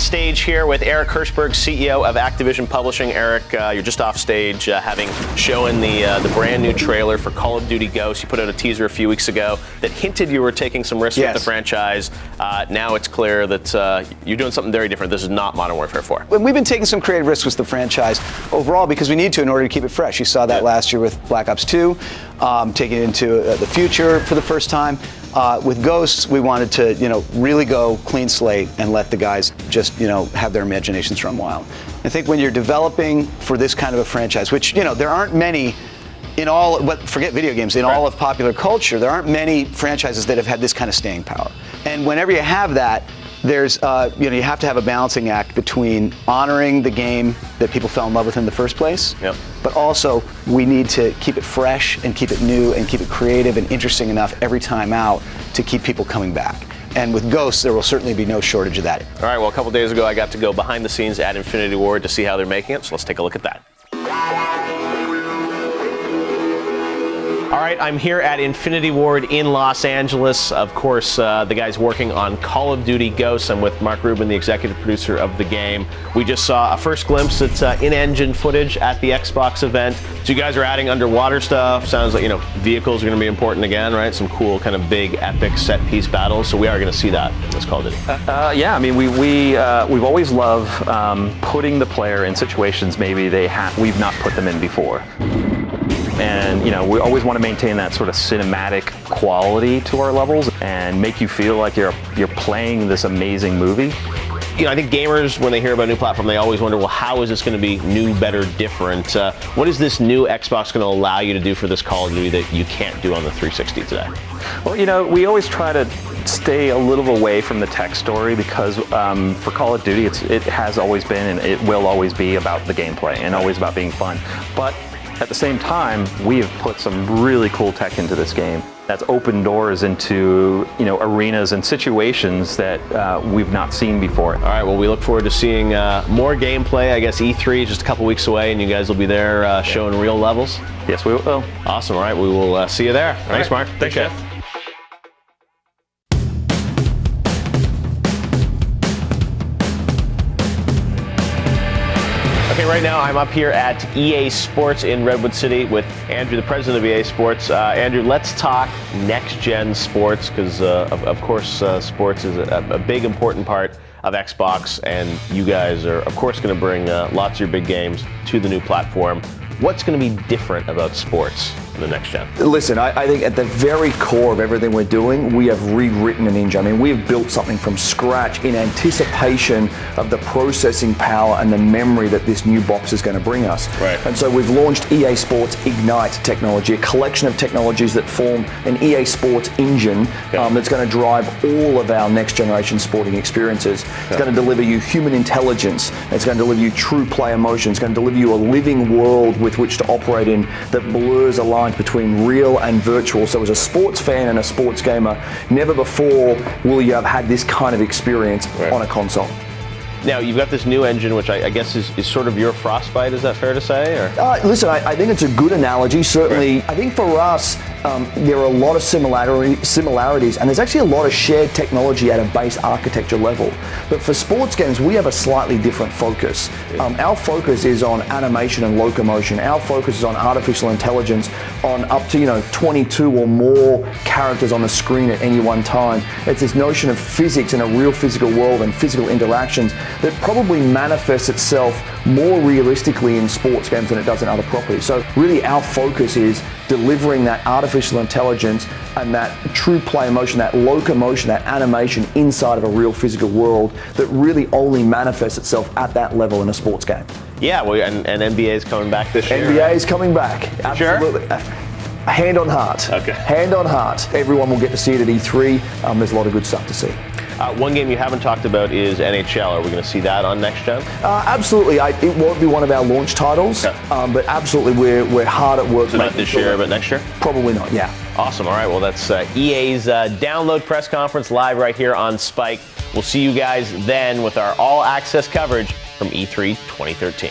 backstage here with Eric Hirshberg, CEO of Activision Publishing. Eric, you're just off stage having shown the brand new trailer for Call of Duty Ghosts. You put out a teaser a few weeks ago that hinted you were taking some risks with the franchise. Now it's clear that you're doing something very different. This is not Modern Warfare 4. We've been taking some creative risks with the franchise overall because we need to in order to keep it fresh. You saw that last year with Black Ops 2, taking it into the future for the first time. With Ghosts, we wanted to, really go clean slate and let the guys just, have their imaginations run wild. I think when you're developing for this kind of a franchise, which, there aren't many in all, forget video games, in all of popular culture, there aren't many franchises that have had this kind of staying power. And whenever you have that, there's, you have to have a balancing act between honoring the game that people fell in love with in the first place, but also we need to keep it fresh and keep it new and keep it creative and interesting enough every time out to keep people coming back. And with Ghosts, there will certainly be no shortage of that. All right, well, a couple days ago, I got to go behind the scenes at Infinity Ward to see how they're making it, so let's take a look at that. All right, I'm here at Infinity Ward in Los Angeles. Of course, the guys working on Call of Duty Ghosts. I'm with Mark Rubin, the executive producer of the game. We just saw a first glimpse. It's in-engine footage at the Xbox event. So you guys are adding underwater stuff. Sounds like, vehicles are going to be important again, right? Some cool kind of big, epic set-piece battles. So we are going to see that in this Call of Duty. Yeah, I mean, we've always loved putting the player in situations maybe we've not put them in before. And, we always want to maintain that sort of cinematic quality to our levels and make you feel like you're playing this amazing movie. I think gamers, when they hear about a new platform, they always wonder, well, how is this going to be new, better, different? What is this new Xbox going to allow you to do for this Call of Duty that you can't do on the 360 today? Well, we always try to stay a little away from the tech story because for Call of Duty, it has always been and it will always be about the gameplay and always about being fun. But at the same time, we have put some really cool tech into this game that's opened doors into, arenas and situations that we've not seen before. All right, well, we look forward to seeing more gameplay. I guess E3 is just a couple weeks away, and you guys will be there showing real levels. Yes, we will. Awesome. All right, we will see you there. Thanks, Mark. Thanks, Jeff. Okay, right now I'm up here at EA Sports in Redwood City with Andrew, the president of EA Sports. Andrew, let's talk next-gen sports because, of course, sports is a big, important part of Xbox, and you guys are, of course, going to bring lots of your big games to the new platform. What's going to be different about sports in the next gen? Listen, I think at the very core of everything we're doing, we have rewritten an engine. I mean, we have built something from scratch in anticipation of the processing power and the memory that this new box is going to bring us. Right. And so we've launched EA Sports Ignite technology, a collection of technologies that form an EA Sports engine that's going to drive all of our next generation sporting experiences. It's going to deliver you human intelligence. It's going to deliver you true play emotion. It's going to deliver you a living world with which to operate in that blurs a line between real and virtual. So as a sports fan and a sports gamer, never before will you have had this kind of experience on a console. Now, you've got this new engine, which I guess is sort of your Frostbite, is that fair to say? Or? Listen, I think it's a good analogy. Certainly, I think for us, there are a lot of similarities, and there's actually a lot of shared technology at a base architecture level. But for sports games, we have a slightly different focus. Our focus is on animation and locomotion. Our focus is on artificial intelligence, on up to 22 or more characters on the screen at any one time. It's this notion of physics in a real physical world and physical interactions that probably manifests itself more realistically in sports games than it does in other properties. So really our focus is delivering that artificial intelligence and that true play emotion, that locomotion, that animation inside of a real physical world that really only manifests itself at that level in a sports game. Yeah, well, and NBA is coming back this year. NBA is coming back, absolutely. Sure? Hand on heart. Okay. Hand on heart. Everyone will get to see it at E3. There's a lot of good stuff to see. One game you haven't talked about is NHL. Are we going to see that on next gen? Absolutely. It won't be one of our launch titles, but absolutely we're hard at work. So not this year, but next year? Probably not, yeah. Awesome. All right, well, that's EA's Download press conference live right here on Spike. We'll see you guys then with our all-access coverage from E3 2013.